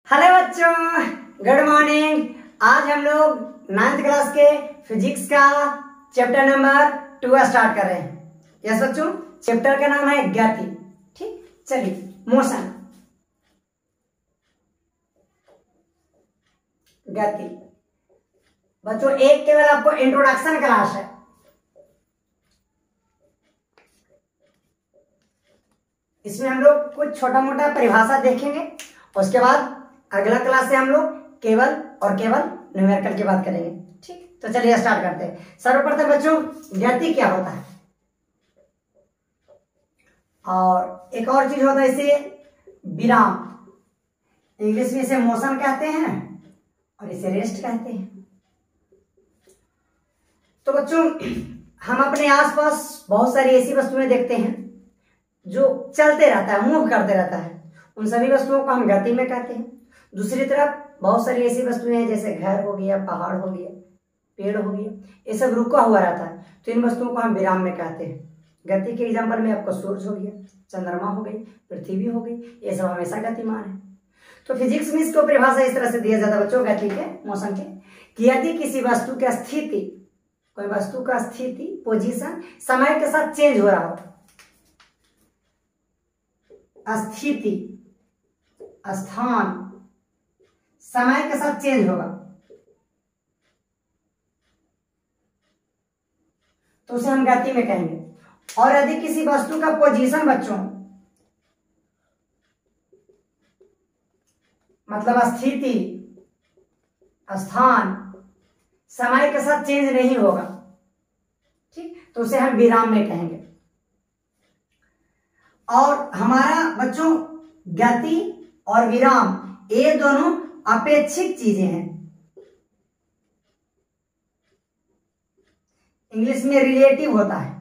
Hello बच्चों, good morning. आज हम लोग 9th क्लास के फिजिक्स का चैप्टर नंबर 2 स्टार्ट कर रहे हैं। यस बच्चों, चैप्टर का नाम है गति। ठीक, चलिए मोशन, गति। बच्चों एक केवल आपको इंट्रोडक्शन क्लास है। इसमें हम लोग कुछ छोटा मोटा परिभाषा देखेंगे, उसके बाद अगला क्लास से हम लोग केवल और केवल न्यूमेरिकल की बात करेंगे। ठीक, तो चलिए स्टार्ट करते हैं। सर्वप्रथम बच्चों, गति क्या होता है, और एक और चीज होता है इसे विराम। इंग्लिश में इसे मोशन कहते हैं और इसे रेस्ट कहते हैं। तो बच्चों हम अपने आसपास बहुत सारी ऐसी वस्तुएं देखते हैं जो चलते रहता है, मूव करते रहता है। उन सभी वस्तुओं को हम गति में कहते हैं। दूसरी तरफ बहुत सारी ऐसी वस्तुएं हैं जैसे घर हो गया, पहाड़ हो गया, पेड़ हो गया, ये सब रुका हुआ रहता है, तो इन वस्तुओं को हम विराम में कहते हैं। गति के एग्जाम्पल में आपको सूरज हो गया, चंद्रमा हो गई, पृथ्वी हो गई, ये सब हमेशा गतिमान है। तो फिजिक्स में इसको परिभाषा इस तरह से दिया जाता है बच्चों गति के, मोशन के, कि यदि किसी वस्तु की स्थिति, कोई वस्तु का स्थिति, पोजीशन समय के साथ चेंज हो रहा हो, स्थिति, स्थान समय के साथ चेंज होगा, तो उसे हम गति में कहेंगे। और यदि किसी वस्तु का पोजीशन बच्चों, मतलब स्थिति, स्थान समय के साथ चेंज नहीं होगा, ठीक, तो उसे हम विराम में कहेंगे। और हमारा बच्चों गति और विराम ये दोनों अपेक्षिक चीजें हैं। इंग्लिश में रिलेटिव होता है।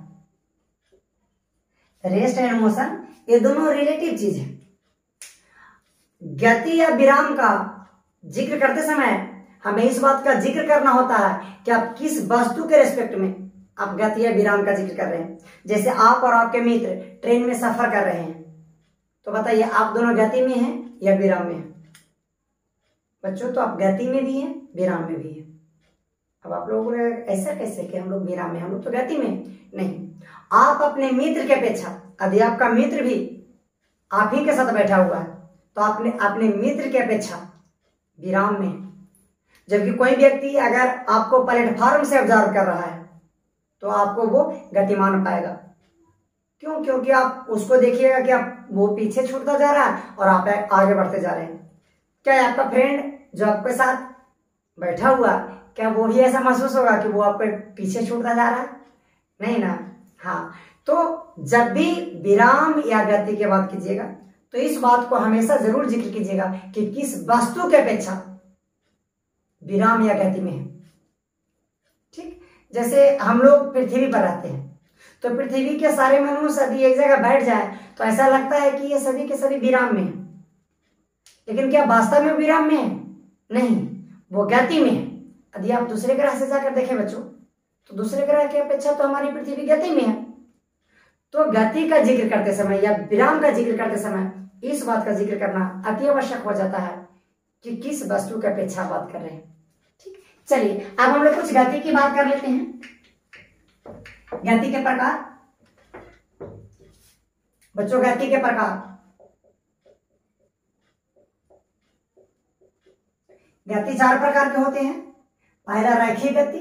रेस्ट एंड मोशन ये दोनों रिलेटिव चीज है। गति या विराम का जिक्र करते समय हमें इस बात का जिक्र करना होता है कि आप किस वस्तु के रेस्पेक्ट में आप गति या विराम का जिक्र कर रहे हैं। जैसे आप और आपके मित्र ट्रेन में सफर कर रहे हैं, तो बताइए आप दोनों गति में हैं या विराम में हैं? बच्चों तो आप गति में भी हैं, विराम में भी हैं। अब आप लोगों ने ऐसा कैसे कि हम लोग विराम में, हम लोग तो गति में नहीं। आप अपने मित्र की अपेक्षा, यदि आपका मित्र भी आप ही के साथ बैठा हुआ है, तो आपने अपने मित्र की अपेक्षा विराम में है। जबकि कोई व्यक्ति अगर आपको प्लेटफॉर्म से ऑब्जर्व कर रहा है तो आपको वो गतिमान पाएगा। क्यों? क्योंकि आप उसको देखिएगा कि आप वो पीछे छूटता जा रहा है और आप आगे बढ़ते जा रहे हैं। क्या आपका फ्रेंड जो आपके साथ बैठा हुआ, क्या वो भी ऐसा महसूस होगा कि वो आपके पीछे छूटता जा रहा है? नहीं ना। हाँ, तो जब भी विराम या गति की बात कीजिएगा तो इस बात को हमेशा जरूर जिक्र कीजिएगा कि किस वस्तु की अपेक्षा विराम या गति में है। ठीक, जैसे हम लोग पृथ्वी पर रहते हैं, तो पृथ्वी के सारे मनुष्य यदि एक जगह बैठ जाए तो ऐसा लगता है कि ये सभी के सभी विराम में है। लेकिन क्या वास्तव में विराम में है? नहीं, वो गति में है। यदि आप दूसरे ग्रह से जाकर देखें बच्चों, तो दूसरे ग्रह की अपेक्षा तो हमारी पृथ्वी गति में है। तो गति का जिक्र करते समय या विराम का जिक्र करते समय इस बात का जिक्र करना अति आवश्यक हो जाता है कि किस वस्तु की अपेक्षा बात कर रहे हैं। ठीक, चलिए अब हम लोग कुछ गति की बात कर लेते हैं। गति के प्रकार बच्चों, गति के प्रकार, गति 4 प्रकार के होते हैं। पहला रैखिक गति,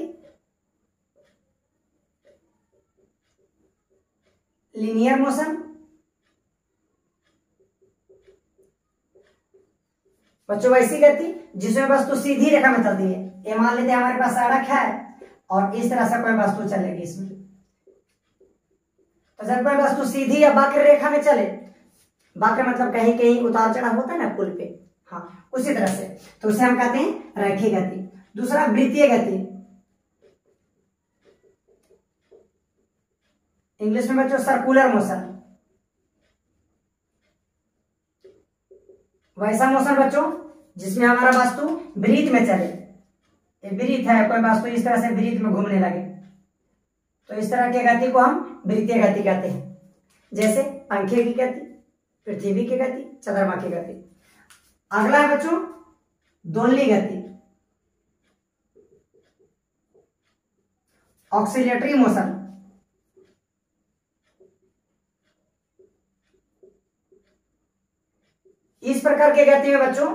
लीनियर मोशन। बच्चों वैसी गति जिसमें वस्तु सीधी रेखा में चलती है। ये मान लेते हैं हमारे पास सड़क है और इस तरह से कोई वस्तु चलेगी इसमें, तो जब कोई वस्तु सीधी या वक्र रेखा में चले, वक्र मतलब कहीं कहीं उतार चढ़ाव होता है ना पुल पे, हाँ उसी तरह से, तो उसे हम कहते हैं रैखिक गति। दूसरा वृत्तीय गति, इंग्लिश में बच्चों सर्कुलर मोशन। वैसा मोशन बच्चों जिसमें हमारा वस्तु वृत्त में चले। ये वृत्त है, कोई वस्तु इस तरह से वृत्त में घूमने लगे, तो इस तरह की गति को हम वृत्तीय गति कहते हैं। जैसे पंखे की गति, पृथ्वी की गति, चंद्रमा की गति। अगला है बच्चों दोलनी गति, ऑक्सीलेटरी मोशन, इस प्रकार के गति में बच्चों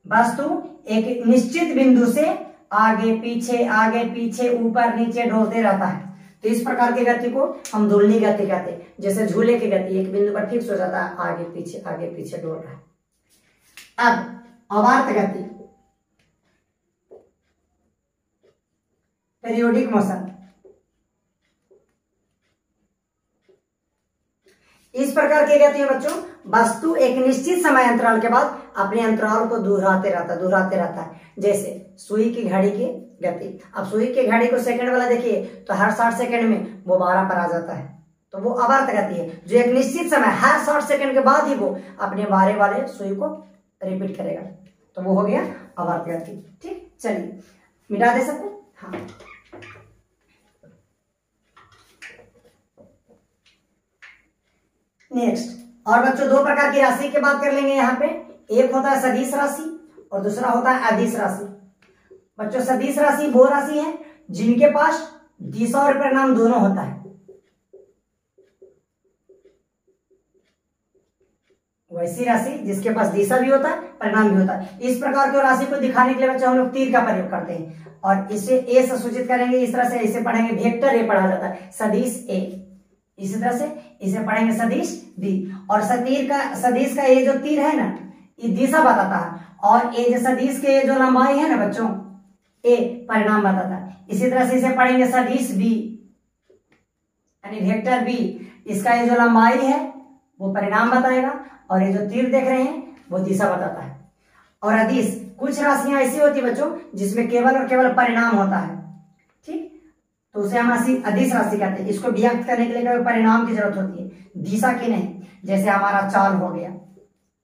वस्तु एक निश्चित बिंदु से आगे पीछे ऊपर नीचे डोलते रहता है। तो इस प्रकार की गति को हम दोलनी गति कहते हैं। जैसे झूले की गति एक बिंदु पर फिक्स हो जाता है, आगे पीछे डोल रहा है। अब आवर्त गति, पीरियोडिक मोशन, इस प्रकार की गति में बच्चों वस्तु एक निश्चित समय अंतराल के बाद अपने अंतराल को दोहराते रहता है। जैसे सुई की घड़ी की गति, अब सुई की घड़ी को सेकंड वाला देखिए तो हर 60 सेकंड में वो 12 पर आ जाता है, तो वो आवर्त गति है जो एक निश्चित समय हर 60 सेकंड के बाद ही वो अपने बारे वाले सुई को रिपीट करेगा, तो वो हो गया आवर्त गति। ठीक, चलिए मिटा दे सबको। हाँ, नेक्स्ट और बच्चों दो प्रकार की राशि की बात कर लेंगे यहाँ पे। एक होता है सदिश राशि और दूसरा होता है अदिश राशि। बच्चों सदिश राशि वो राशि है जिनके पास दिशा और परिणाम दोनों होता है। वैसी राशि जिसके पास दिशा भी होता है परिणाम भी होता है। इस प्रकार की राशि को दिखाने के लिए बच्चों हम लोग तीर का प्रयोग करते हैं और इसे ए से सूचित करेंगे। इस तरह से इसे पढ़ेंगे वेक्टर ए पढ़ा जाता है, सदिश ए। इसी तरह से इसे पढ़ेंगे सदिश बी। और सदिश का ये जो तीर है ना ये दिशा बताता है और ये जो सदिश के जो लंबाई है ना बच्चों ए परिणाम बताता है। इसी तरह से इसे पढ़ेंगे सदिश बी यानी वेक्टर बी, इसका ये जो लंबाई है वो परिणाम बताएगा और ये जो तीर देख रहे हैं वो दिशा बताता है। और अदिश कुछ राशियां ऐसी होती है बच्चों जिसमें केवल और केवल परिणाम होता है। ठीक, तो उसे हम अदिश राशि कहते हैं। इसको व्यक्त करने के लिए केवल परिणाम की जरूरत होती है, दिशा की नहीं। जैसे हमारा चाल हो गया,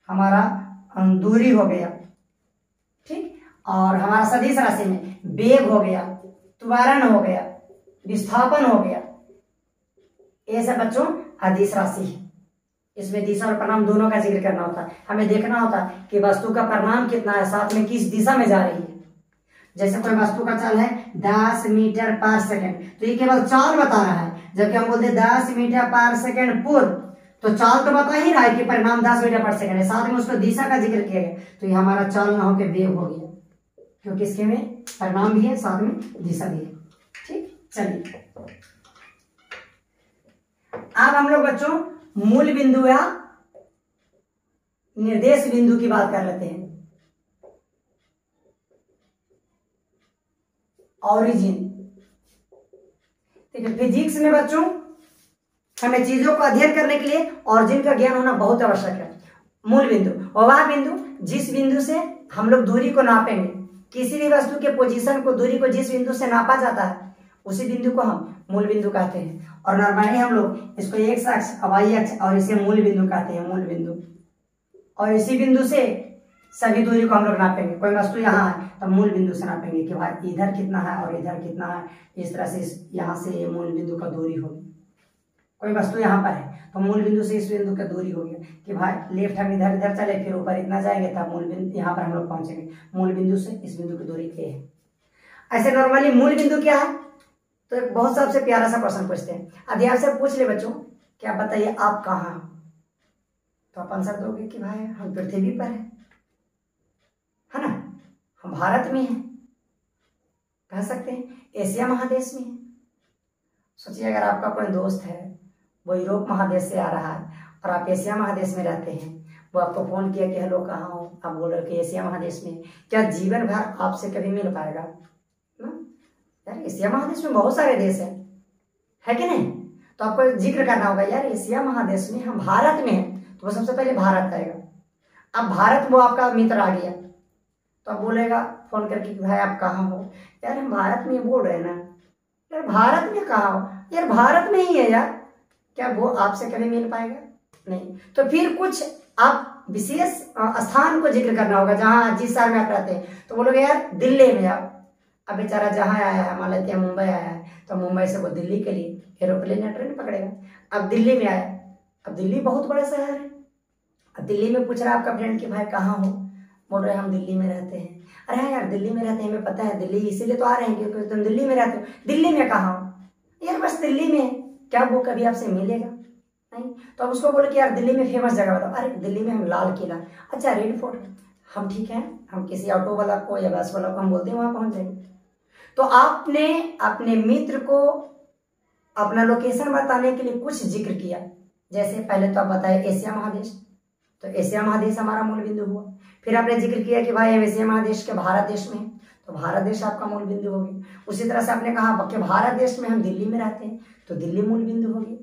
हमारा दूरी हो गया, ठीक, और हमारा सदिश राशि में वेग हो गया, त्वरण हो गया, विस्थापन हो गया, ये सब बच्चों अदिश राशि है। इसमें दिशा और परिणाम दोनों का जिक्र करना होता है। हमें देखना होता है कि वस्तु का परिणाम कितना है, साथ में किस दिशा में जा रही है। जैसे कोई वस्तु का चाल है 10 मीटर पर सेकंड, तो ये केवल चाल बता रहा है। जबकि हम बोलते 10 मीटर पर सेकंड पूर्व, तो चाल तो बता ही रहा है कि परिणाम 10 मीटर पर सेकंड है, साथ में उसको दिशा का जिक्र किया गया। तो ये हमारा चाल ना होकर वेग हो गया, क्योंकि इसके में परिणाम भी है साथ में दिशा भी है। ठीक, चलिए अब हम लोग बच्चों मूल बिंदु या निर्देश बिंदु की बात कर लेते हैं। ऑरिजिन, देखिए फिजिक्स में बच्चों हमें चीजों को अध्ययन करने के लिए ऑरिजिन का ज्ञान होना बहुत आवश्यक है। मूल बिंदु और वह बिंदु जिस बिंदु से हम लोग दूरी को नापेंगे, किसी भी वस्तु के पोजीशन को, दूरी को जिस बिंदु से नापा जाता है उसी बिंदु को हम मूल बिंदु कहते हैं। और नॉर्मली हम लोग इसको एक्स अक्ष, वाई अक्ष और इसे मूल बिंदु कहते हैं, मूल बिंदु। और इसी बिंदु से सभी दूरी को हम लोग नापेंगे। कोई वस्तु यहाँ है तो मूल बिंदु से नापेंगे कि भाई इधर कितना है और इधर कितना है। इस तरह से यहाँ से ये मूल बिंदु का दूरी होगी। कोई वस्तु यहाँ पर है तो मूल बिंदु से इस बिंदु का दूरी हो गया कि भाई लेफ्ट हम इधर इधर चले, फिर ऊपर इतना जाएंगे तब मूल बिंदु यहाँ पर हम लोग पहुंचेंगे। मूल बिंदु से इस बिंदु की दूरी ये है। ऐसे नॉर्मली मूल बिंदु क्या है, तो एक बहुत सबसे प्यारा सा क्वेश्चन पूछते हैं। अध्यापक से पूछ ले बच्चों कि आप बताइए आप कहाँ, तो आप आंसर दोगे कि भाई हम पृथ्वी पर है ना, हम भारत में हैं, कह सकते हैं एशिया महादेश में है। सोचिए अगर आपका कोई दोस्त है वो यूरोप महादेश से आ रहा है और आप एशिया महादेश में रहते हैं, वो आपको फोन किया कि हेलो कहाँ हो, आप बोल रहे कि एशिया महादेश में, क्या जीवन भर आपसे कभी मिल पाएगा ना? यार एशिया महादेश में बहुत सारे देश है कि नहीं? तो आपको जिक्र करना होगा यार एशिया महादेश में हम भारत में हैं, तो वो सबसे पहले भारत आएगा। अब भारत वो आपका मित्र आ गया तो आप बोलेगा फोन करके कि भाई आप कहाँ हो, यार हम भारत में बोल रहे हैं ना, यार भारत में कहाँ हो, यार भारत में ही है यार, क्या वो आपसे कभी मिल पाएगा? नहीं। तो फिर कुछ आप विशेष स्थान को जिक्र करना होगा जहाँ जिस शहर में आप रहते हैं। तो बोलोगे यार दिल्ली में आओ, अब बेचारा जहाँ आया है, मान लेते हैं मुंबई आया है, तो मुंबई से वो दिल्ली के लिए एरोप्लेन या ट्रेन पकड़ेगा। अब दिल्ली में आया, अब दिल्ली बहुत बड़ा शहर है, अब दिल्ली में पूछ रहा है आपका फ्रेंड कि भाई कहाँ हो, बोल रहे हैं हम दिल्ली में रहते हैं। अरे हाँ यार, दिल्ली में रहते हैं, हमें पता है, दिल्ली इसीलिए तो आ रहे हैं क्योंकि तुम दिल्ली में रहते हो। दिल्ली में कहाँ हो यार? बस दिल्ली में है। क्या वो कभी आपसे मिलेगा? नहीं। तो अब उसको बोले कि यार दिल्ली में फेमस जगह बताओ। अरे दिल्ली में हम लाल किला, अच्छा रेड फोर्ट, हम ठीक है, हम किसी ऑटो वाला को या बस वाला को हम बोलते हैं वहां पहुंच जाएंगे। तो आपने अपने मित्र को अपना लोकेशन बताने के लिए कुछ जिक्र किया। जैसे पहले तो आप बताए एशिया महादेश, तो एशिया महादेश हमारा मूल बिंदु हुआ। फिर आपने जिक्र किया कि भाई हम एशिया महादेश के भारत देश में, तो भारत देश आपका मूल बिंदु हो गया। उसी तरह से आपने कहा कि भारत देश में हम दिल्ली में रहते हैं, तो दिल्ली मूल बिंदु हो गई।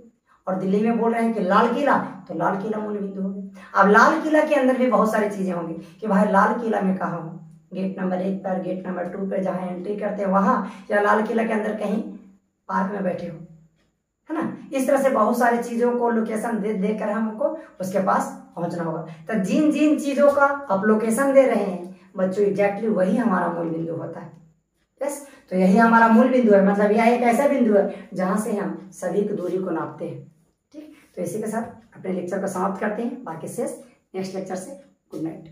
और दिल्ली में बोल रहे हैं कि लाल किला, तो लाल किला मूल बिंदु हो गया। अब लाल किला के अंदर भी बहुत सारी चीजें होंगी कि भाई लाल किला में कहाँ हो, गेट नंबर 1 पर, गेट नंबर 2 पर जहाँ एंट्री करते हैं वहां, या लाल किला के अंदर कहीं पार्क में बैठे हो, है ना। इस तरह से बहुत सारी चीजों को लोकेशन दे देकर हमको उसके पास पहुंचना होगा। तो जिन जिन चीजों का आप लोकेशन दे रहे हैं बच्चों, एग्जैक्टली वही हमारा मूल बिंदु होता है। यस, तो यही हमारा मूल बिंदु है। मतलब यह एक ऐसा बिंदु है जहां से हम सभी की दूरी को नापते हैं। ठीक, तो इसी के साथ अपने लेक्चर को समाप्त करते हैं। बाकी शेष नेक्स्ट लेक्चर से। Good night.